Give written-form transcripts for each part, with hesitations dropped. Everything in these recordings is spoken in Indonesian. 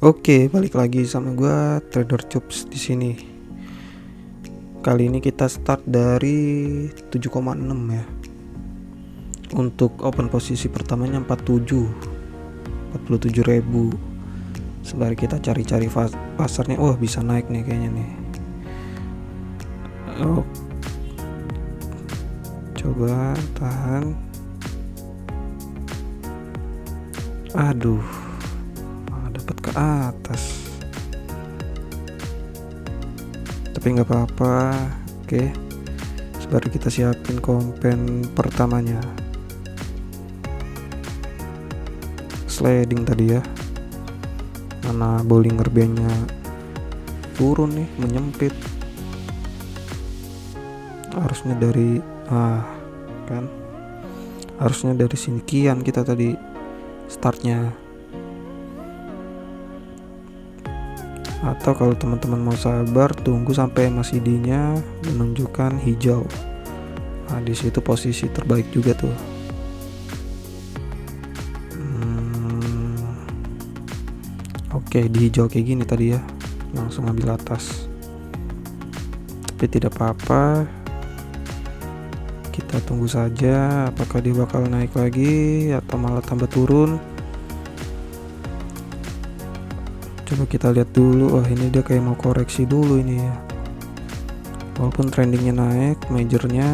Oke, balik lagi sama gua Trader Cups di sini. Kali ini kita start dari 7,6 ya. Untuk open posisi pertamanya 47.000. Sembari kita cari-cari pasarnya, wah bisa naik nih kayaknya nih. Oh, coba tahan. Aduh, dapat ke atas. Tapi nggak apa-apa. Oke, sembari kita siapin kompen pertamanya. Sliding tadi ya. Mana Bollinger Band-nya turun nih, menyempit. Harusnya dari kan. Harusnya dari sini kian kita tadi startnya. Atau kalau teman-teman mau sabar, tunggu sampai MACD-nya menunjukkan hijau. Nah, di situ posisi terbaik juga tuh. Oke, di hijau kayak gini tadi ya, langsung ambil atas. Tapi tidak apa-apa. Kita tunggu saja apakah dia bakal naik lagi atau malah tambah turun. Coba kita lihat dulu. Wah, ini dia kayak mau koreksi dulu ini ya. Walaupun trendingnya naik majornya,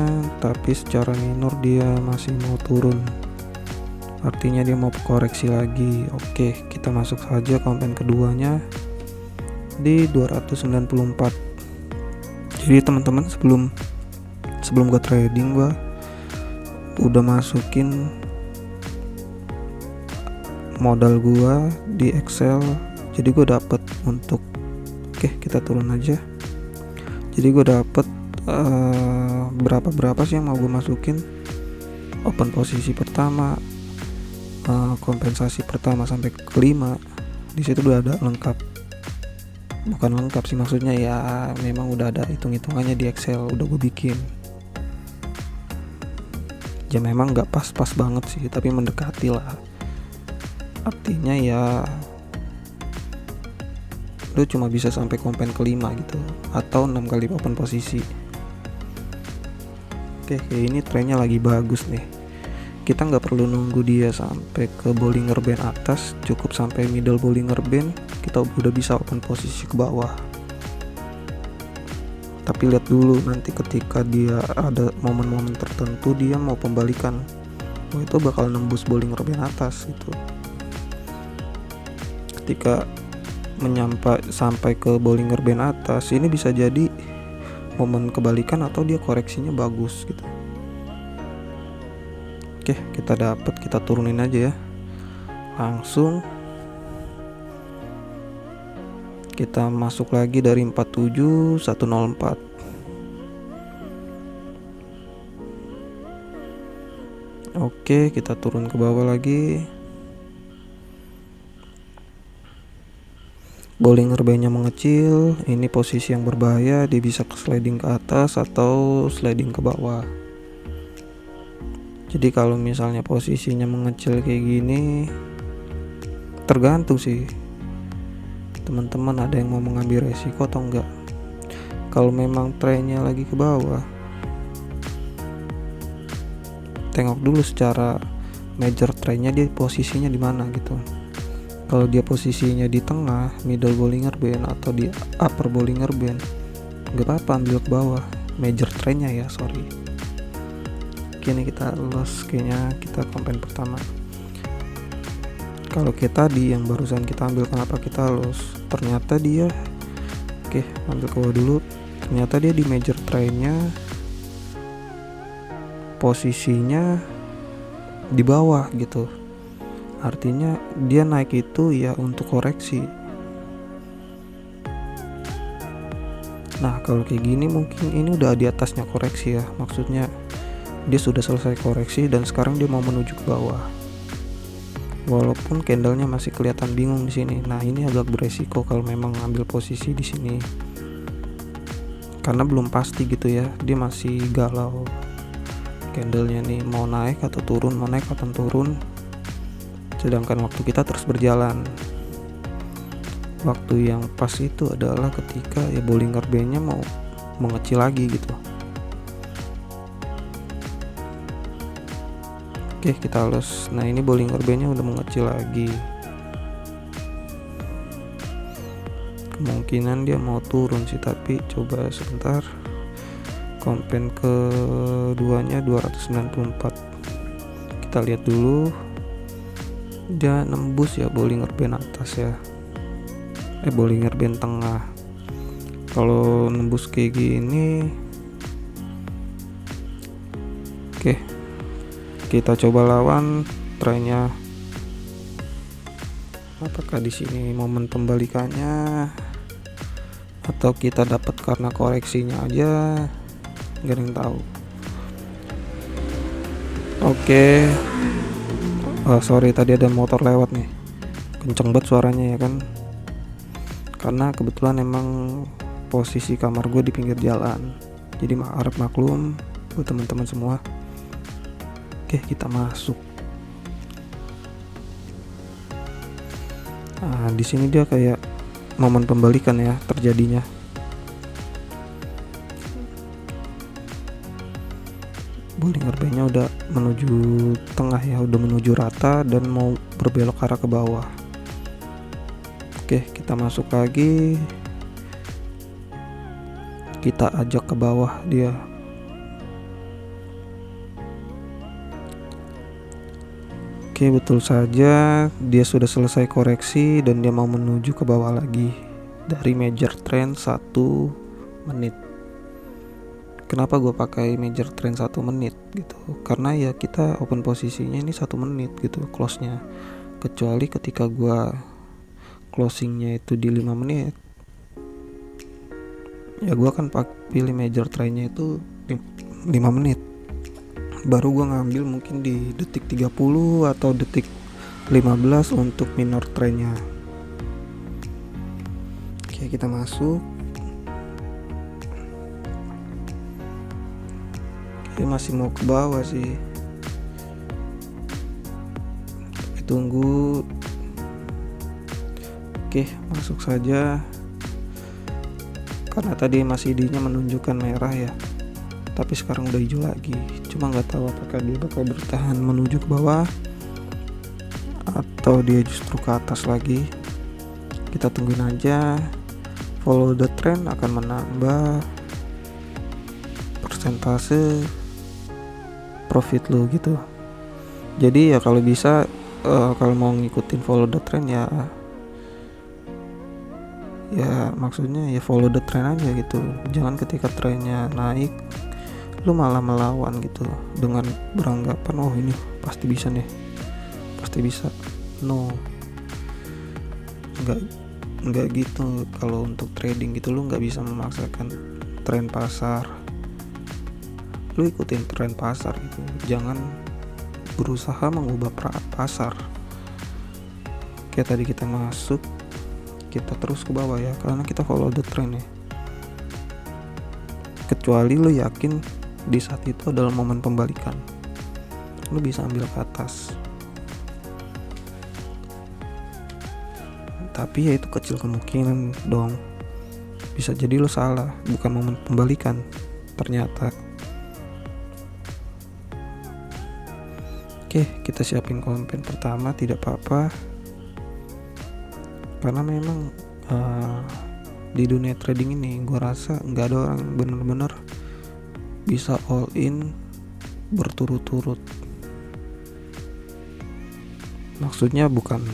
tapi secara minor dia masih mau turun. Artinya dia mau koreksi lagi. Oke, kita masuk saja kompen keduanya di 294. Jadi teman-teman, sebelum gua trading, gua udah masukin modal gua di Excel. Jadi gue dapet untuk kita turun aja. Jadi gue dapet berapa sih yang mau gue masukin. Open posisi pertama, kompensasi pertama sampai kelima. Di situ udah ada lengkap. Bukan lengkap sih, maksudnya ya memang udah ada hitung-hitungannya di Excel, udah gue bikin. Ya memang nggak pas-pas banget sih, tapi mendekati lah. Artinya ya lu cuma bisa sampai kompen kelima gitu, atau 6 kali open posisi. Oke, kayak ini trennya lagi bagus nih. Kita nggak perlu nunggu dia sampai ke Bollinger Band atas, cukup sampai middle Bollinger Band kita udah bisa open posisi ke bawah. Tapi lihat dulu nanti ketika dia ada momen-momen tertentu dia mau pembalikan, itu bakal nembus Bollinger Band atas gitu. Ketika sampai ke Bollinger Band atas, ini bisa jadi momen kebalikan atau dia koreksinya bagus gitu. Oke, kita turunin aja ya. Langsung kita masuk lagi dari 47104. Oke, kita turun ke bawah lagi. Bollinger Band-nya mengecil, ini posisi yang berbahaya, dia bisa sliding ke atas atau sliding ke bawah. Jadi kalau misalnya posisinya mengecil kayak gini, tergantung sih teman-teman ada yang mau mengambil resiko atau enggak. Kalau memang trennya lagi ke bawah, tengok dulu secara major trennya dia posisinya di mana gitu. Kalau dia posisinya di tengah, middle Bollinger Band atau di upper Bollinger Band, nggak apa-apa ambil ke bawah, major trennya ya, sorry. Kini kita loss, kayaknya kita kompen pertama. Kalau kita tadi yang barusan kita ambil, kenapa kita loss? Ternyata dia, ambil ke bawah dulu. Ternyata dia di major trennya posisinya di bawah gitu. Artinya dia naik itu ya untuk koreksi. Nah, kalau kayak gini mungkin ini udah di atasnya koreksi ya. Maksudnya dia sudah selesai koreksi dan sekarang dia mau menuju ke bawah. Walaupun candlenya masih kelihatan bingung di sini. Nah, ini agak beresiko kalau memang ngambil posisi di sini. Karena belum pasti gitu ya. Dia masih galau. Candlenya nih mau naik atau turun, mau naik atau turun. Sedangkan waktu kita terus berjalan. waktu yang pas itu adalah ketika ya Bollinger Band-nya mau mengecil lagi gitu. Oke, kita los. Nah, ini Bollinger Band-nya udah mengecil lagi. Kemungkinan dia mau turun sih, tapi coba sebentar. Kompen keduanya 294. Kita lihat dulu. Dia nembus ya Bollinger Band atas ya. Bollinger Band tengah. Kalau nembus kayak gini, oke, kita coba lawan trennya. Apakah di sini momen pembalikannya atau kita dapat karena koreksinya aja? Gak ada yang tahu. Oke. Sorry, tadi ada motor lewat nih. Kenceng banget suaranya ya kan. Karena kebetulan emang posisi kamar gue di pinggir jalan. Jadi harap maklum buat teman-teman semua. Oke, kita masuk. Nah, di sini dia kayak momen pembalikan ya terjadinya. Bollinger Band-nya udah menuju tengah ya, udah menuju rata dan mau berbelok arah ke bawah. Oke, kita masuk lagi. Kita ajak ke bawah dia. Oke, betul saja dia sudah selesai koreksi dan dia mau menuju ke bawah lagi dari major trend 1 menit. Kenapa gue pakai major trend 1 menit gitu? Karena ya kita open posisinya ini 1 menit gitu close-nya. Kecuali ketika gue closingnya itu di 5 menit, ya gue akan pilih major trendnya itu 5 menit. Baru gue ngambil mungkin di detik 30 atau detik 15 untuk minor trendnya. Oke, kita masuk. Oke, masih mau ke bawah sih. Tapi tunggu. Oke, masuk saja. Karena tadi masih ID-nya menunjukkan merah ya, tapi sekarang udah hijau lagi. Cuma nggak tahu apakah dia bakal bertahan menuju ke bawah atau dia justru ke atas lagi. Kita tungguin aja. Follow the trend akan menambah persentase profit lo gitu. Jadi ya kalau bisa kalau mau ngikutin follow the trend ya maksudnya ya follow the trend aja gitu. Jangan ketika trennya naik lu malah melawan gitu dengan beranggapan oh ini pasti bisa nih, pasti bisa. No, nggak gitu. Kalau untuk trading gitu lu nggak bisa memaksakan tren pasar. Lu ikutin tren pasar gitu, jangan berusaha mengubah pasar. Kayak tadi kita masuk, kita terus ke bawah ya, karena kita follow the trend ya. Kecuali lu yakin di saat itu adalah momen pembalikan, lu bisa ambil ke atas. Tapi ya itu kecil kemungkinan dong. Bisa jadi lu salah, bukan momen pembalikan ternyata. Oke, kita siapin konten pertama, tidak apa-apa. Karena memang di dunia trading ini gue rasa nggak ada orang yang bener-bener bisa all in berturut-turut. Maksudnya bukan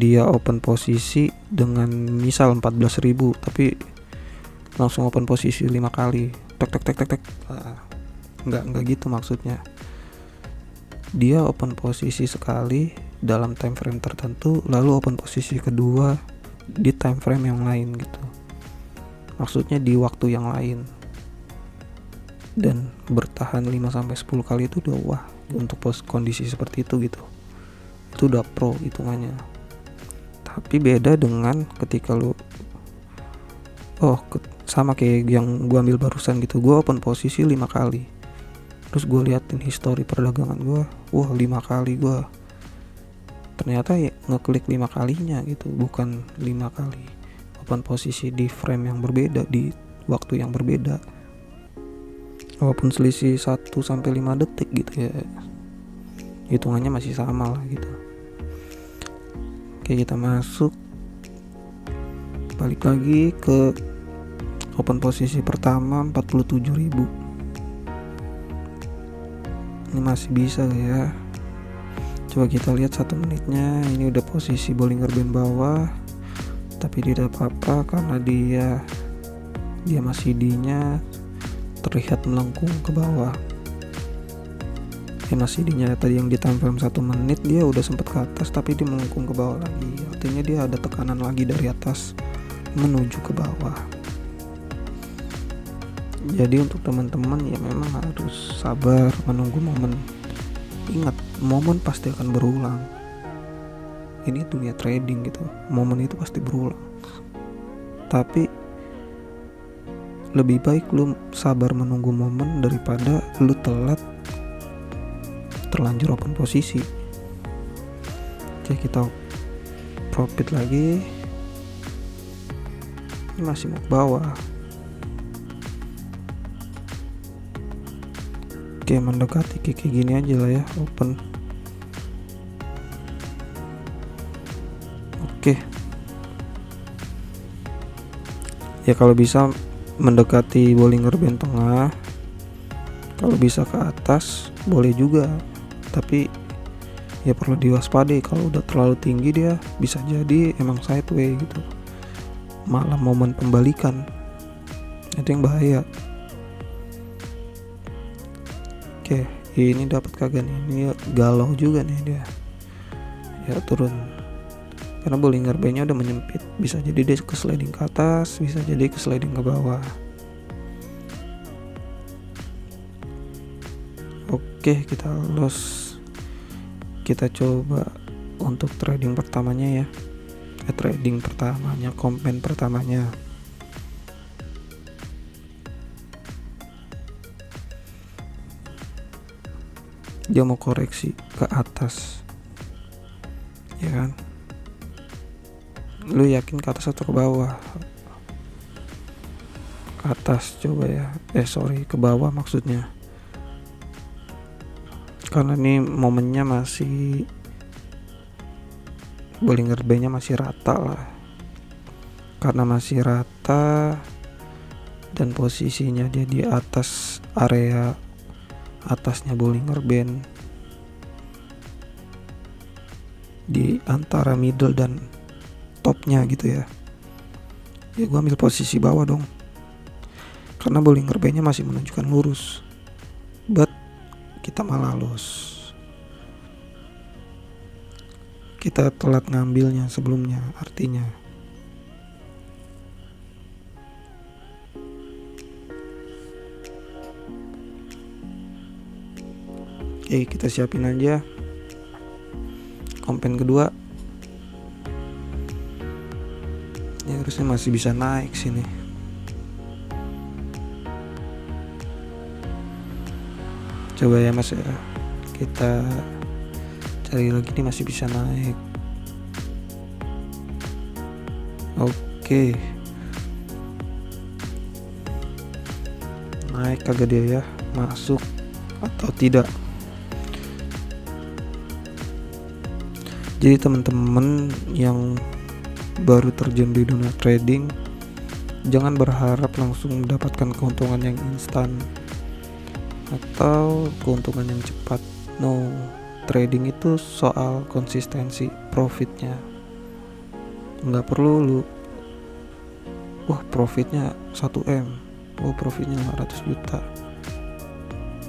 dia open posisi dengan misal 14.000 tapi langsung open posisi 5 kali tek. Nggak gitu maksudnya. Dia open posisi sekali dalam time frame tertentu, lalu open posisi kedua di time frame yang lain gitu. Maksudnya di waktu yang lain. Dan bertahan 5-10 kali itu udah wah untuk kondisi seperti itu gitu. Itu udah pro hitungannya. Tapi beda dengan ketika lu sama kayak yang gua ambil barusan gitu. Gua open posisi 5 kali. Terus gue liatin history perdagangan gue, wah 5 kali gue ternyata ya ngeklik 5 kalinya gitu, bukan 5 kali open posisi di frame yang berbeda, di waktu yang berbeda, walaupun selisih 1-5 detik gitu ya, hitungannya masih sama lah gitu. Oke, kita masuk, balik lagi ke open posisi pertama 47.000. Ini masih bisa ya. Coba kita lihat 1 menitnya. Ini udah posisi Bollinger Band bawah, tapi tidak apa-apa karena dia masih D-nya terlihat melengkung ke bawah. Masih D-nya tadi yang di time frame 1 menit dia udah sempat ke atas, tapi dia melengkung ke bawah lagi. Artinya dia ada tekanan lagi dari atas menuju ke bawah. Jadi untuk teman-teman ya memang harus sabar menunggu momen. Ingat, momen pasti akan berulang. Ini dunia trading gitu, momen itu pasti berulang. Tapi lebih baik lu sabar menunggu momen daripada lu telat terlanjur open posisi. Oke, kita profit lagi. Ini masih mau ke bawah. Oke, mendekati kayak gini aja lah ya, open. Oke. Ya kalau bisa mendekati Bollinger Band tengah. Kalau bisa ke atas boleh juga. Tapi ya perlu diwaspadai, kalau udah terlalu tinggi dia bisa jadi emang sideway gitu. Malah momen pembalikan. Itu yang bahaya. Oke, ini dapat kagak nih? Ini galau juga nih dia. Ya turun. Karena Bollinger Band-nya udah menyempit. Bisa jadi dia ke sliding ke atas, bisa jadi ke sliding ke bawah. Oke, kita loss. Kita coba untuk trading pertamanya ya. Kompen pertamanya. Dia mau koreksi ke atas, ya kan? Lu yakin ke atas atau ke bawah? Ke atas coba ya. Ke bawah maksudnya. Karena ini momennya masih Bollinger Band-nya masih rata lah. Karena masih rata dan posisinya dia di atas area atasnya Bollinger Band, di antara middle dan topnya gitu ya. Ya gua ambil posisi bawah dong, karena Bollinger Band-nya masih menunjukkan lurus, but kita malah loss. Kita telat ngambilnya sebelumnya, artinya. Oke, kita siapin aja kompen kedua. Ya harusnya masih bisa naik sini. Coba ya mas ya, kita cari lagi nih, masih bisa naik. Oke, naik kagak dia ya, masuk atau tidak? Jadi teman-teman yang baru terjun di dunia trading, jangan berharap langsung mendapatkan keuntungan yang instan atau keuntungan yang cepat. No, trading itu soal konsistensi profitnya. Nggak perlu lu profitnya 1M, profitnya 500 juta.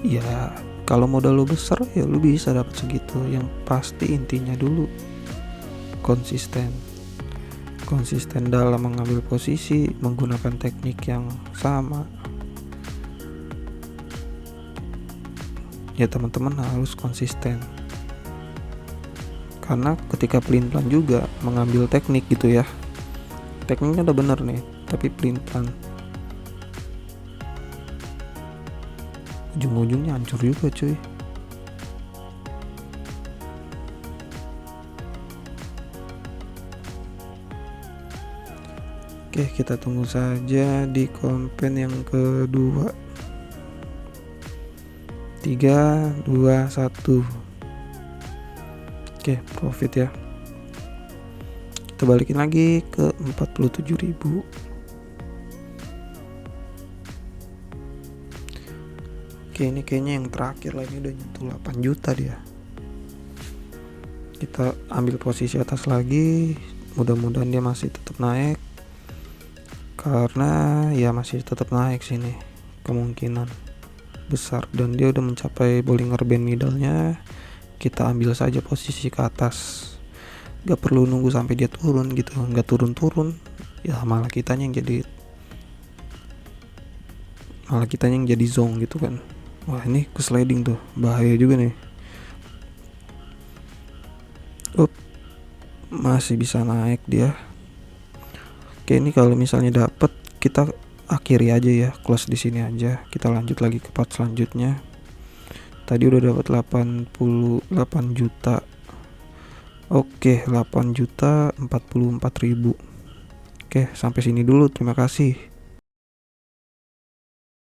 Ya kalau modal lu besar ya lu bisa dapat segitu. Yang pasti intinya dulu konsisten dalam mengambil posisi, menggunakan teknik yang sama. Ya teman-teman harus konsisten, karena ketika pelin-pelan juga mengambil teknik gitu ya, tekniknya udah bener nih tapi pelin-pelan, ujung-ujungnya hancur juga cuy. Oke, kita tunggu saja di kompen yang kedua. 3, 2, 1. Oke, profit ya. Kita balikin lagi ke 47.000. Oke, ini kayaknya yang terakhir lah, ini udah nyentuh 8 juta dia. Kita ambil posisi atas lagi, mudah-mudahan dia masih tetap naik, karena ya masih tetap naik sini kemungkinan besar, dan dia udah mencapai Bollinger Band middle-nya. Kita ambil saja posisi ke atas, gak perlu nunggu sampai dia turun gitu, gak turun-turun ya malah kitanya yang jadi zong gitu kan. Wah, ini ke sliding tuh, bahaya juga nih. Masih bisa naik dia. Oke, ini kalau misalnya dapet, kita akhiri aja ya, close di sini aja. Kita lanjut lagi ke part selanjutnya. Tadi udah dapat 88 juta. Oke, 8 juta 44.000. Oke, sampai sini dulu. Terima kasih.